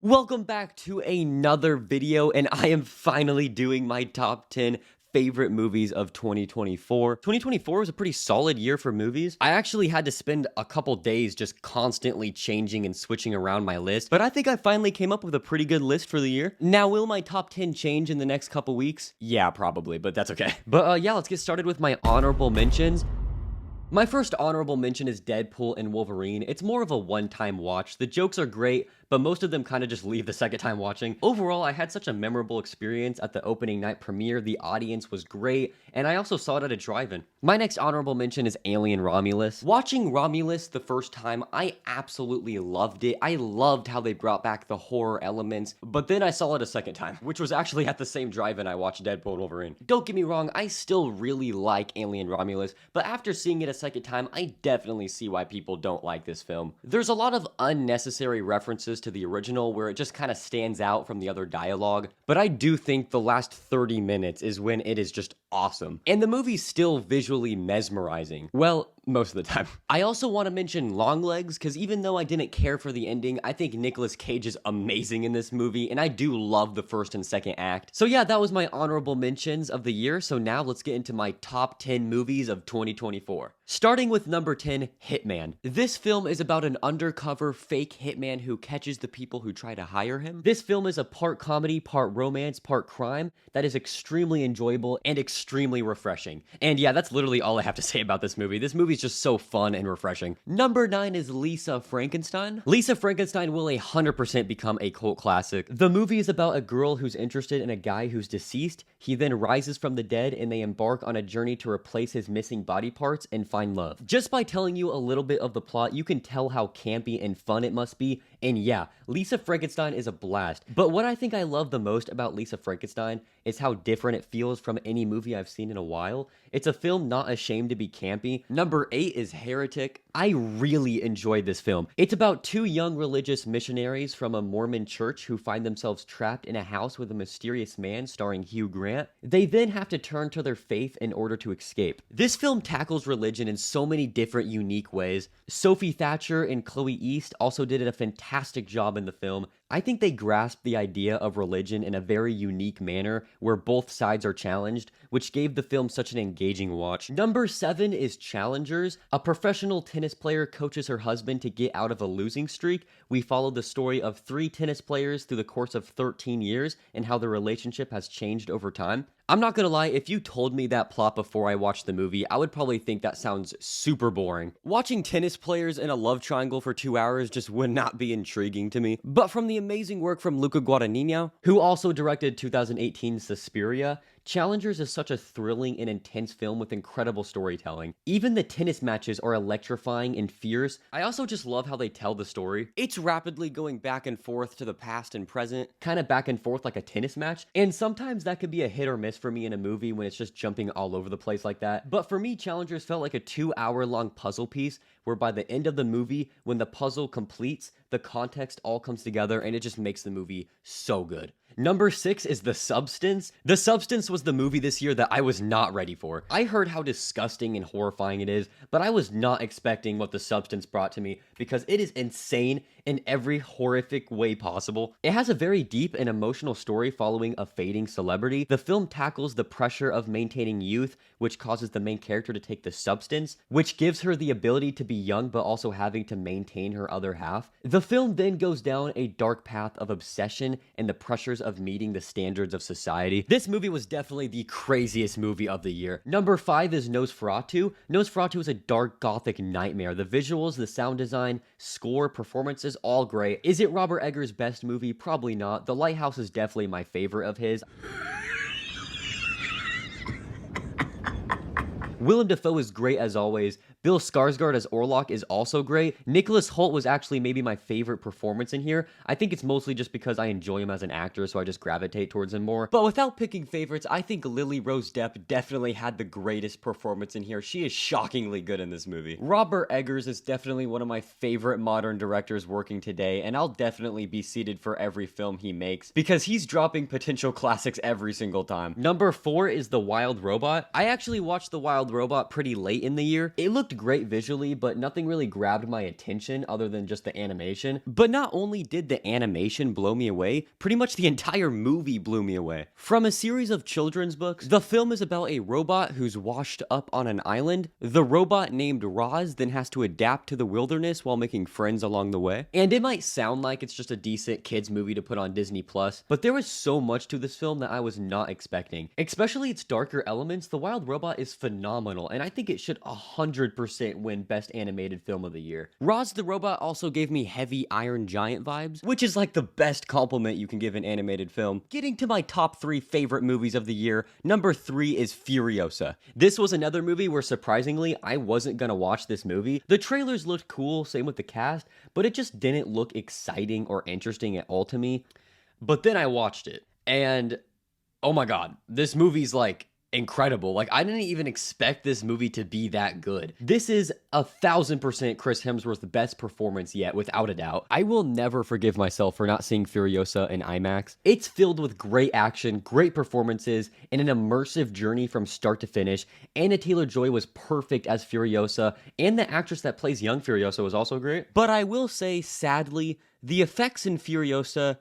Welcome back to another video, and I am finally doing my top 10 favorite movies of 2024. 2024 was a pretty solid year for movies. I actually had to spend a couple days just constantly changing and switching around my list, but I think I finally came up with a pretty good list for the year. Now, will my top 10 change in the next couple weeks? Yeah, probably, but that's okay. But yeah, let's get started with my honorable mentions. My first honorable mention is Deadpool and Wolverine. It's more of a one-time watch. The jokes are great, but most of them kind of just leave the second time watching. Overall, I had such a memorable experience at the opening night premiere. The audience was great, and I also saw it at a drive-in. My next honorable mention is Alien Romulus. Watching Romulus the first time, I absolutely loved it. I loved how they brought back the horror elements, but then I saw it a second time, which was actually at the same drive-in I watched Deadpool and Wolverine. Don't get me wrong, I still really like Alien Romulus, but after seeing it a second time, I definitely see why people don't like this film. There's a lot of unnecessary references to the original where it just kind of stands out from the other dialogue, but I do think the last 30 minutes is when it is just awesome. And the movie's still visually mesmerizing. Well, most of the time. I also want to mention Longlegs, because even though I didn't care for the ending, I think Nicolas Cage is amazing in this movie, and I do love the first and second act. So yeah, that was my honorable mentions of the year, so now let's get into my top 10 movies of 2024. Starting with number 10, Hitman. This film is about an undercover fake hitman who catches the people who try to hire him. This film is a part comedy, part romance, part crime that is extremely enjoyable and extremely refreshing. And yeah, that's literally all I have to say about this movie. This movie's just so fun and refreshing. Number 9 is Lisa Frankenstein. Lisa Frankenstein will 100% become a cult classic. The movie is about a girl who's interested in a guy who's deceased. He then rises from the dead and they embark on a journey to replace his missing body parts and find love. Just by telling you a little bit of the plot, you can tell how campy and fun it must be. And yeah, Lisa Frankenstein is a blast. But what I think I love the most about Lisa Frankenstein is how different it feels from any movie I've seen in a while. It's a film not ashamed to be campy. Number 8 is Heretic. I really enjoyed this film. It's about two young religious missionaries from a Mormon church who find themselves trapped in a house with a mysterious man starring Hugh Grant. They then have to turn to their faith in order to escape. This film tackles religion in so many different unique ways. Sophie Thatcher and Chloe East also did a fantastic job in the film. I think they grasped the idea of religion in a very unique manner where both sides are challenged, which gave the film such an engaging watch. Number 7 is Challengers. A professional tennis player coaches her husband to get out of a losing streak. We follow the story of 3 tennis players through the course of 13 years and how their relationship has changed over time. I'm not gonna lie, if you told me that plot before I watched the movie, I would probably think that sounds super boring. Watching tennis players in a love triangle for 2 hours just would not be intriguing to me. But from the amazing work from Luca Guadagnino, who also directed 2018's Suspiria, Challengers is such a thrilling and intense film with incredible storytelling. Even the tennis matches are electrifying and fierce. I also just love how they tell the story. It's rapidly going back and forth to the past and present, kind of back and forth like a tennis match. And sometimes that could be a hit or miss for me in a movie when it's just jumping all over the place like that. But for me, Challengers felt like a 2-hour-long puzzle piece where by the end of the movie, when the puzzle completes, the context all comes together and it just makes the movie so good. Number 6 is The Substance. The Substance was the movie this year that I was not ready for. I heard how disgusting and horrifying it is, but I was not expecting what The Substance brought to me because it is insane in every horrific way possible. It has a very deep and emotional story following a fading celebrity. The film tackles the pressure of maintaining youth, which causes the main character to take the substance, which gives her the ability to be young but also having to maintain her other half. The film then goes down a dark path of obsession and the pressures of meeting the standards of society. This movie was definitely the craziest movie of the year. Number 5 is Nosferatu. Nosferatu is a dark gothic nightmare. The visuals, the sound design, score, performances, all great. Is it Robert Eggers' best movie? Probably not. The Lighthouse is definitely my favorite of his. Willem Dafoe is great as always. Bill Skarsgård as Orlok is also great. Nicholas Hoult was actually maybe my favorite performance in here. I think it's mostly just because I enjoy him as an actor, so I just gravitate towards him more. But without picking favorites, I think Lily Rose Depp definitely had the greatest performance in here. She is shockingly good in this movie. Robert Eggers is definitely one of my favorite modern directors working today, and I'll definitely be seated for every film he makes because he's dropping potential classics every single time. Number 4 is The Wild Robot. I actually watched The Wild Robot pretty late in the year. It looked looked great visually, but nothing really grabbed my attention other than just the animation. But not only did the animation blow me away, pretty much the entire movie blew me away. From a series of children's books, the film is about a robot who's washed up on an island. The robot named Roz then has to adapt to the wilderness while making friends along the way. And it might sound like it's just a decent kids movie to put on Disney Plus, but there was so much to this film that I was not expecting. Especially its darker elements, The Wild Robot is phenomenal, and I think it should 100% win Best Animated Film of the Year. Roz the Robot also gave me heavy Iron Giant vibes, which is like the best compliment you can give an animated film. Getting to my top 3 favorite movies of the year, number 3 is Furiosa. This was another movie where surprisingly, I wasn't gonna watch this movie. The trailers looked cool, same with the cast, but it just didn't look exciting or interesting at all to me. But then I watched it, and oh my god, this movie's like incredible. Like, I didn't even expect this movie to be that good. This is 1000% Chris Hemsworth's best performance yet, without a doubt. I will never forgive myself for not seeing Furiosa in IMAX. It's filled with great action, great performances, and an immersive journey from start to finish. Anna Taylor-Joy was perfect as Furiosa, and the actress that plays young Furiosa was also great. But I will say, sadly, the effects in Furiosa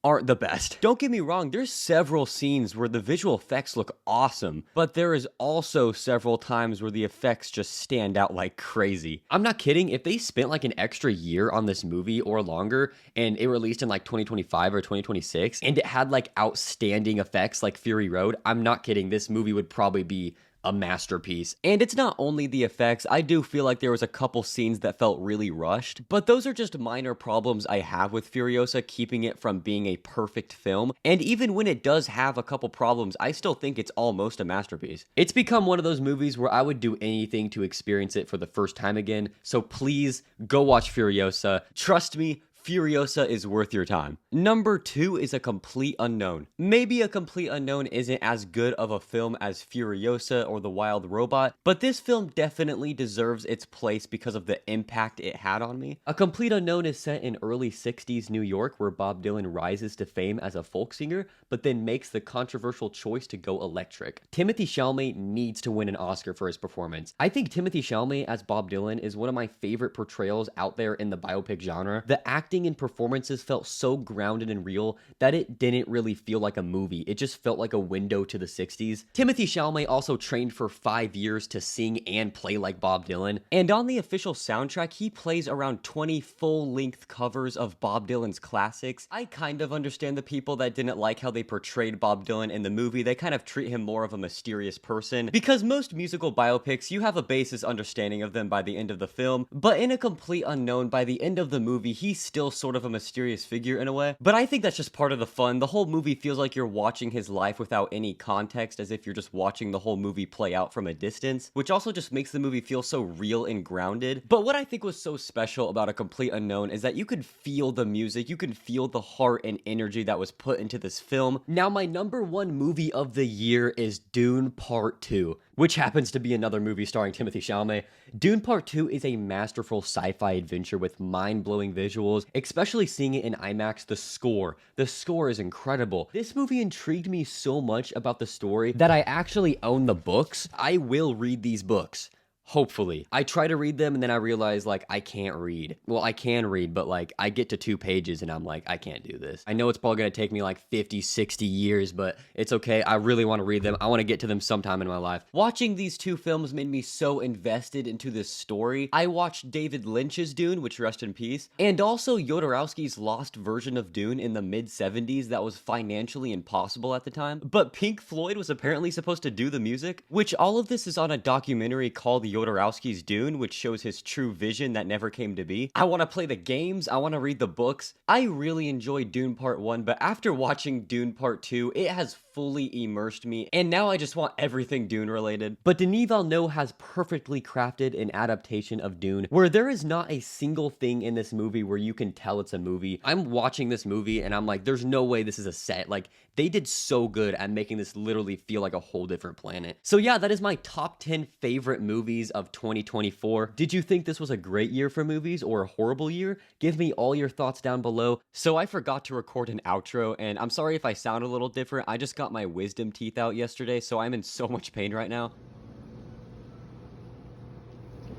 aren't the best. Don't get me wrong, there's several scenes where the visual effects look awesome, but there is also several times where the effects just stand out like crazy. I'm not kidding, if they spent like an extra year on this movie or longer, and it released in like 2025 or 2026, and it had like outstanding effects like Fury Road, I'm not kidding, this movie would probably be a masterpiece. And it's not only the effects, I do feel like there was a couple scenes that felt really rushed, but those are just minor problems I have with Furiosa, keeping it from being a perfect film. And even when it does have a couple problems, I still think it's almost a masterpiece. It's become one of those movies where I would do anything to experience it for the first time again, so please go watch Furiosa. Trust me, Furiosa is worth your time. Number 2 is A Complete Unknown. Maybe A Complete Unknown isn't as good of a film as Furiosa or The Wild Robot, but this film definitely deserves its place because of the impact it had on me. A Complete Unknown is set in early 60s New York, where Bob Dylan rises to fame as a folk singer, but then makes the controversial choice to go electric. Timothée Chalamet needs to win an Oscar for his performance. I think Timothée Chalamet as Bob Dylan is one of my favorite portrayals out there in the biopic genre. The acting and performances felt so grounded and real that it didn't really feel like a movie. It just felt like a window to the 60s. Timothée Chalamet also trained for 5 years to sing and play like Bob Dylan, and on the official soundtrack, he plays around 20 full-length covers of Bob Dylan's classics. I kind of understand the people that didn't like how they portrayed Bob Dylan in the movie. They kind of treat him more of a mysterious person, because most musical biopics, you have a basis understanding of them by the end of the film, but in A Complete Unknown, by the end of the movie, he's still sort of a mysterious figure in a way. But I think that's just part of the fun. The whole movie feels like you're watching his life without any context, as if you're just watching the whole movie play out from a distance, which also just makes the movie feel so real and grounded. But what I think was so special about A Complete Unknown is that you could feel the music, you could feel the heart and energy that was put into this film. Now, my number 1 movie of the year is Dune Part 2, which happens to be another movie starring Timothée Chalamet. Dune Part 2 is a masterful sci-fi adventure with mind-blowing visuals, especially seeing it in IMAX. The score is incredible. This movie intrigued me so much about the story that I actually own the books. I will read these books. Hopefully. I try to read them and then I realize, like, I can't read. Well, I can read, but, like, I get to 2 pages and I'm like, I can't do this. I know it's probably gonna take me, like, 50, 60 years, but it's okay. I really want to read them. I want to get to them sometime in my life. Watching these 2 films made me so invested into this story. I watched David Lynch's Dune, which rest in peace, and also Jodorowsky's lost version of Dune in the mid-70s that was financially impossible at the time. But Pink Floyd was apparently supposed to do the music, which all of this is on a documentary called Jodorowsky's Dune, which shows his true vision that never came to be. I want to play the games, I want to read the books. I really enjoyed Dune Part 1, but after watching Dune Part 2, it has fully immersed me, and now I just want everything Dune related. But Denis Villeneuve has perfectly crafted an adaptation of Dune, where there is not a single thing in this movie where you can tell it's a movie. I'm watching this movie, and I'm like, there's no way this is a set. Like, they did so good at making this literally feel like a whole different planet. So yeah, that is my top 10 favorite movies of 2024. Did you think this was a great year for movies or a horrible year? Give me all your thoughts down below. So I forgot to record an outro, and I'm sorry if I sound a little different. I just got my wisdom teeth out yesterday, so I'm in so much pain right now.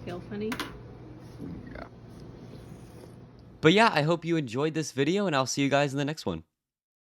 feel funny. But yeah, I hope you enjoyed this video, and I'll see you guys in the next one.